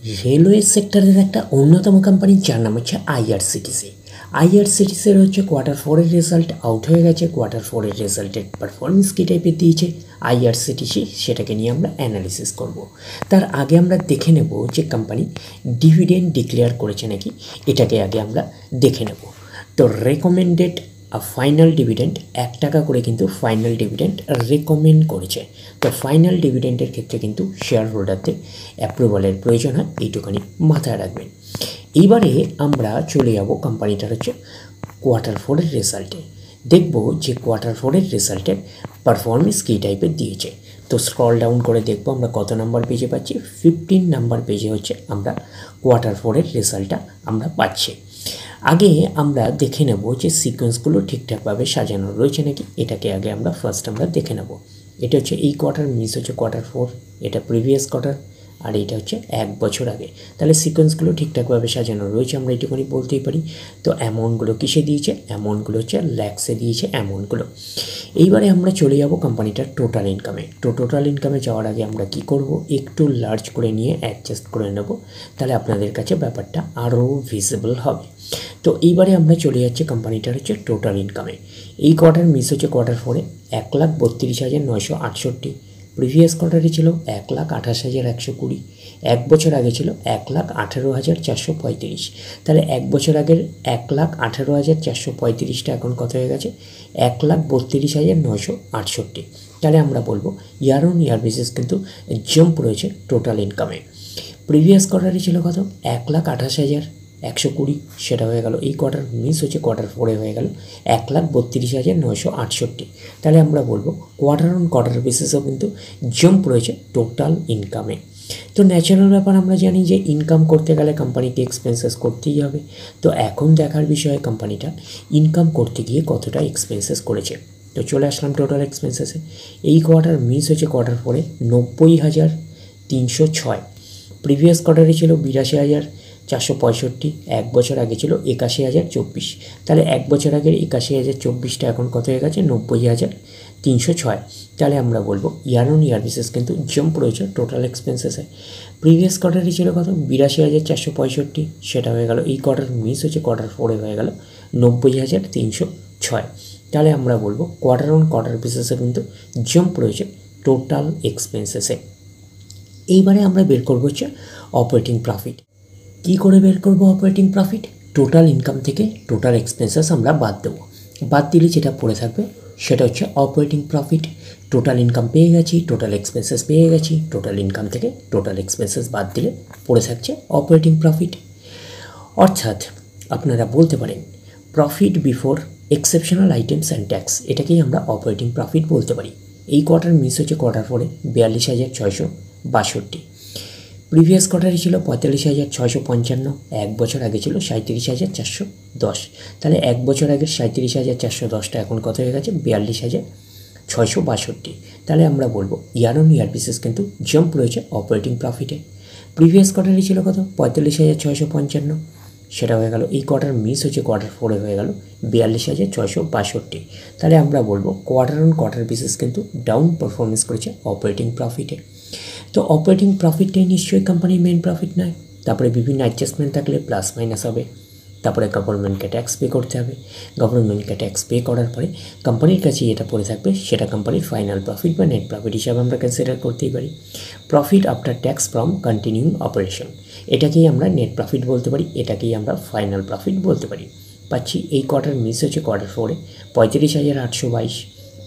Railway সেক্টরের একটা অন্যতম কোম্পানি যার নাম হচ্ছে আইআরসিটিসি। আইআরসিটিসির হচ্ছে কোয়ার্টার 4-এর রেজাল্ট আউট হয়ে গেছে। কোয়ার্টার 4-এর রেজাল্টের পারফরমেন্স কী টাইপের দিয়েছে আইআরসিটিসি, সেটাকে নিয়ে আমরা অ্যানালিসিস করব। তার আগে আমরা দেখে নেব যে কোম্পানি ডিভিডেন্ড ডিক্লেয়ার করেছে নাকি, এটাকে আগে আমরা দেখে নেব। তো রেকমেন্ডেড ফাইনাল ডিভিডেন্ড 1 টাকা করে কিন্তু ফাইনাল ডিভিডেন্ড রেকমেন্ড করেছে। তো ফাইনাল ডিভিডেন্ডের ক্ষেত্রে কিন্তু শেয়ার হোল্ডারদের অ্যাপ্রুভালের প্রয়োজন হয়, এইটুখানি মাথায় রাখবেন। এইবারে আমরা চলে যাব কোম্পানিটার হচ্ছে কোয়ার্টার 4-এর রেজাল্টে। দেখব যে কোয়ার্টার 4-এর রেজাল্টের পারফরমেন্স কী টাইপের দিয়েছে। তো স্ক্রল ডাউন করে দেখব আমরা কত নাম্বার পেজে পাচ্ছি। 15 নাম্বার পেজে হচ্ছে আমরা কোয়ার্টার 4-এর রেজাল্টটা আমরা পাচ্ছি। আগে আমরা দেখে নেব যে সিকোয়েন্সগুলো ঠিকঠাকভাবে সাজানো রয়েছে নাকি, এটাকে আগে আমরা ফার্স্ট দেখে নেব। এটা হচ্ছে এই কোয়ার্টার, মিস হচ্ছে কোয়ার্টার 4, এটা প্রিভিয়াস কোয়ার্টার, আর এটা হচ্ছে 1 বছর আগে। তাহলে সিকোয়েন্সগুলো ঠিকঠাকভাবে সাজানো রয়েছে, আমরা এটুকুনি বলতেই পারি। তো অ্যামাউন্টগুলো কিসে দিয়েছে, অ্যামাউন্টগুলো হচ্ছে ল্যাক্সে দিয়েছে অ্যামাউন্টগুলো। এইবারে আমরা চলে যাব কোম্পানিটার টোটাল ইনকামে। তো টোটাল ইনকামে যাওয়ার আগে আমরা কি করব, একটু লার্জ করে নিয়ে অ্যাডজাস্ট করে নেব, তাহলে আপনাদের কাছে ব্যাপারটা আরও ভিজিবল হবে। তো এইবারে আমরা চলে যাচ্ছি কোম্পানিটার হচ্ছে টোটাল ইনকামে। এই কোয়ার্টার মিস হচ্ছে কোয়ার্টার 4-এ 1,32,968। প্রিভিয়াস কোয়ার্টারে ছিল 1,28,120। 1 বছর আগে ছিল 1,18,435। তাহলে 1 বছর আগের 1,18,435টা এখন কত হয়ে গেছে, 1,32,968। তাহলে আমরা বলবো ইয়ার অন ইয়ার বেসিস কিন্তু জাম্প রয়েছে টোটাল ইনকামে। প্রিভিয়াস কোয়ার্টারে ছিল কত, 1,28,120, সেটা হয়ে গেল এই কোয়ার্টার মিস হচ্ছে কোয়ার্টার 4-এ হয়ে গেল 1,32,968। তাহলে আমরা বলবো কোয়ার্টার অন কোয়ার্টার বেসিসেও কিন্তু জাম্প রয়েছে টোটাল ইনকামে। তো ন্যাচারাল ব্যাপার, আমরা জানি যে ইনকাম করতে গেলে কোম্পানিকে এক্সপেন্সেস করতেই হবে। তো এখন দেখার বিষয় কোম্পানিটা ইনকাম করতে গিয়ে কতটা এক্সপেন্সেস করেছে। তো চলে আসলাম টোটাল এক্সপেন্সেসে। এই কোয়ার্টার মিস হচ্ছে কোয়ার্টার 4-এ 90,306। প্রিভিয়াস কোয়ার্টারে ছিল 82,465। 1 বছর আগে ছিল 81,024। তাহলে 1 বছর আগের 81,024টা এখন কত হয়ে গেছে, 90,306। তাহলে আমরা বলবো ইয়ার অন ইয়ার বেসিস কিন্তু জাম্প রয়েছে টোটাল এক্সপেন্সেসে। প্রিভিয়াস কোয়ার্টারে ছিল কত, 82,465, সেটা হয়ে গেল এই কোয়ার্টার মিস হচ্ছে কোয়ার্টার 4-এ হয়ে গেল 90,306। তাহলে আমরা বলবো কোয়ার্টার অন কোয়ার্টার বেসিসে কিন্তু জাম্প রয়েছে টোটাল এক্সপেন্সেসে। এইবারে আমরা বের করবো হচ্ছে অপারেটিং প্রফিট। কী করে বের করবো অপারেটিং প্রফিট, টোটাল ইনকাম থেকে টোটাল এক্সপেন্সেস আমরা বাদ দেবো। বাদ দিলে যেটা পড়ে থাকবে সেটা হচ্ছে অপারেটিং প্রফিট। টোটাল ইনকাম পেয়ে গেছি, টোটাল এক্সপেন্সেস পেয়ে গেছি, টোটাল ইনকাম থেকে টোটাল এক্সপেন্সেস বাদ দিলে পড়ে থাকছে অপারেটিং প্রফিট। অর্থাৎ আপনারা বলতে পারেন profit before exceptional items and tax, এটাকেই আমরা অপারেটিং প্রফিট বলতে পারি। এই কোয়ার্টার মিস হচ্ছে কোয়ার্টার 4-এ 42,662। প্রিভিয়াস কোয়ার্টারে ছিল 45,655। 1 বছর আগে ছিল 37,410। তাহলে 1 বছর আগের 37,410টা এখন কত হয়ে গেছে, 42,662। তাহলে আমরা বলবো ইয়ার অন ইয়ার বেসিস কিন্তু জাম্প রয়েছে অপারেটিং প্রফিটে। প্রিভিয়াস কোয়ার্টারে ছিল কত, 45,655, সেটা হয়ে গেল এই কোয়ার্টার মিস হচ্ছে কোয়ার্টার 4-এ হয়ে গেল 42,662। তাহলে আমরা বলবো কোয়ার্টার অন কোয়ার্টার বেসিস কিন্তু ডাউন পারফরমেন্স করেছে অপারেটিং প্রফিটে। তো অপারেটিং প্রফিটটাই নিশ্চয়ই কোম্পানির মেন প্রফিট নয়। তারপরে বিভিন্ন অ্যাডজাস্টমেন্ট থাকলে প্লাস মাইনাস হবে। তারপরে গভর্নমেন্টকে ট্যাক্স পে করতে হবে। গভর্নমেন্টকে ট্যাক্স পে করার পরে কোম্পানির কাছে যেটা পড়ে থাকবে সেটা কোম্পানির ফাইনাল প্রফিট বা নেট প্রফিট হিসাবে আমরা কনসিডার করতেই পারি। Profit after tax from continuing operation, এটাকেই আমরা নেট প্রফিট বলতে পারি, এটাকেই আমরা ফাইনাল প্রফিট বলতে পারি। পাচ্ছি এই কোয়ার্টার মিস হচ্ছে কোয়ার্টার 4-এ 35,822।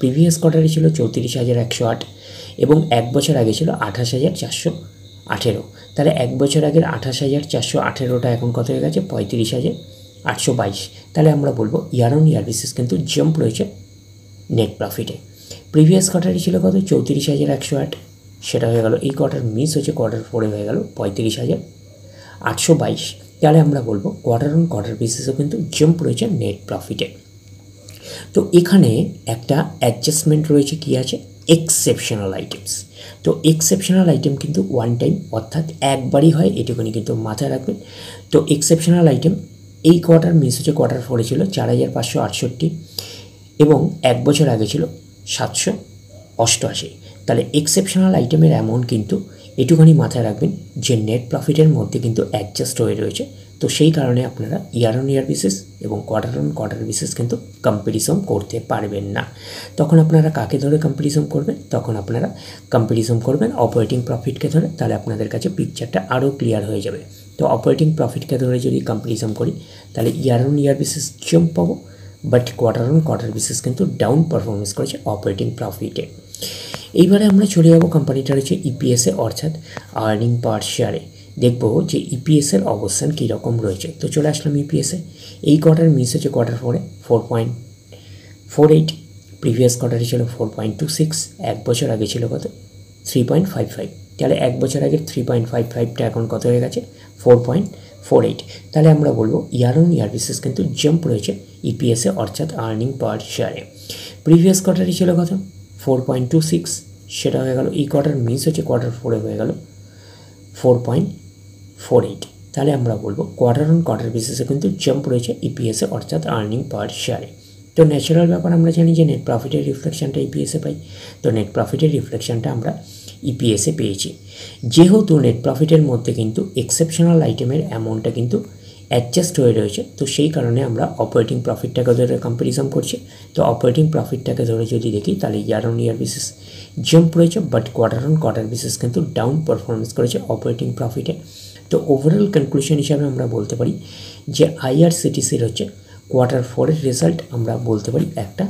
প্রিভিয়াস কোয়ার্টারে ছিল 34,108 এবং 1 বছর আগে ছিল 28,418। তাহলে 1 বছর আগের 28,418টা এখন কত হয়ে গেছে, 35,822। তাহলে আমরা বলবো ইয়ার অন ইয়ার বেসিস কিন্তু জাম্প রয়েছে নেট প্রফিটে। প্রিভিয়াস কোয়ার্টারে ছিল কত, 34,108, সেটা হয়ে গেল এই কোয়ার্টার মিস হচ্ছে কোয়ার্টার 4-এ হয়ে গেল 35,822। তাহলে আমরা বলবো কোয়ার্টার অন কোয়ার্টার বেসিসও কিন্তু জাম্প রয়েছে নেট প্রফিটে। তো এখানে একটা অ্যাডজাস্টমেন্ট রয়েছে, কি আছে, এক্সেপশনাল আইটেমস। তো এক্সেপশনাল আইটেম কিন্তু ওয়ান টাইম অর্থাৎ একবারই হয়, এটুকুনি কিন্তু মাথায় রাখবেন। তো এক্সেপশনাল আইটেম এই কোয়ার্টার মিস হচ্ছে কোয়ার্টার 4-এ ছিল 4,568 এবং 1 বছর আগে ছিল 788। তাহলে এক্সেপশনাল আইটেমের অ্যামাউন্ট কিন্তু এটুখানি মাথায় রাখবেন যে নেট প্রফিটের মধ্যে কিন্তু অ্যাডজাস্ট হয়ে রয়েছে, তো সেই কারণে আপনারা ইয়ার অন ইয়ার বেসিস এবং কোয়ার্টার অন কোয়ার্টার বেসিস কিন্তু কম্পারিজন করতে পারবেন না। তখন আপনারা কাকে ধরে কম্পারিজন করবেন? তখন আপনারা কম্পারিজন করবেন অপারেটিং প্রফিটকে ধরে, তাহলে আপনাদের কাছে পিকচারটা আরও ক্লিয়ার হয়ে যাবে। তো অপারেটিং প্রফিটকে ধরে যদি কম্পারিজন করি তাহলে year on year basis jump পাবো, but quarter on quarter basis কিন্তু ডাউন পারফরমেন্স করেছে অপারেটিং প্রফিটে। এইবারে আমরা চলে যাব কোম্পানিটার হচ্ছে ইপিএসে অর্থাৎ আর্নিং পার শেয়ারে। দেখব যে ইপিএসের অবস্থান কীরকম রয়েছে। তো চলে আসলাম ইপিএসে। এই কোয়ার্টার মিস হচ্ছে কোয়ার্টার 4-এ 4.48, প্রিভিয়াস কোয়ার্টারে ছিল 4.26, এক বছর আগে ছিল কত 3.55। তাহলে এক বছর আগে 3.55টা এখন কত হয়ে গেছে 4.48। তাহলে আমরা বলবো ইয়ার অন ইয়ার বেসিস কিন্তু জাম্প রয়েছে ইপিএসে অর্থাৎ আর্নিং পার শেয়ারে। প্রিভিয়াস কোয়ার্টারে ছিল কত 4.26, সেটা হয়ে গেল এই কোয়ার্টার মিস হচ্ছে কোয়ার্টার 4-এ হয়ে গেল 4.48। তাহলে আমরা বলবো কোয়ার্টার অন কোয়ার্টার বেসিসে কিন্তু জাম্প রয়েছে ইপিএসে অর্থাৎ আর্নিং পার শেয়ারে। তো ন্যাচারাল ব্যাপার আমরা জানি যে নেট প্রফিটের রিফ্লেকশনটা ইপিএসে পাই, তো নেট প্রফিটের রিফ্লেকশনটা আমরা ইপিএসে পেয়েছি। যেহেতু নেট প্রফিটের মধ্যে কিন্তু এক্সেপশনাল আইটেমের অ্যামাউন্টটা কিন্তু অ্যাডজাস্ট হয়ে রয়েছে, তো সেই কারণে আমরা অপারেটিং প্রফিটটাকে ধরে কম্পারিজন করছি। তো অপারেটিং প্রফিটটাকে ধরে যদি দেখি তাহলে year on year basis jump রয়েছে, but quarter on quarter basis কিন্তু ডাউন পারফরমেন্স করেছে অপারেটিং প্রফিটে। তো ওভারঅল কনক্লুশন হিসাবে আমরা বলতে পারি যে আইআরসিটিসির হচ্ছে কোয়ার্টার 4-এর রেজাল্ট আমরা বলতে পারি একটা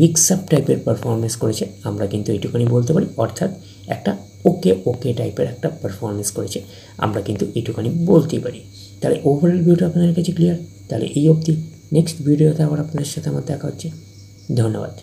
মিক্স আপ টাইপের পারফরমেন্স করেছে, আমরা কিন্তু এইটুকুনি বলতে পারি, অর্থাৎ একটা ওকে টাইপের একটা পারফরমেন্স করেছে, আমরা কিন্তু এইটুকুনি বলতেই পারি। তাহলে ওভারঅল ভিডিওটা আপনাদের কাছে ক্লিয়ার। তাহলে এই অবধি, নেক্সট ভিডিওতে আবার আপনাদের সাথে আমার দেখা হচ্ছে। ধন্যবাদ।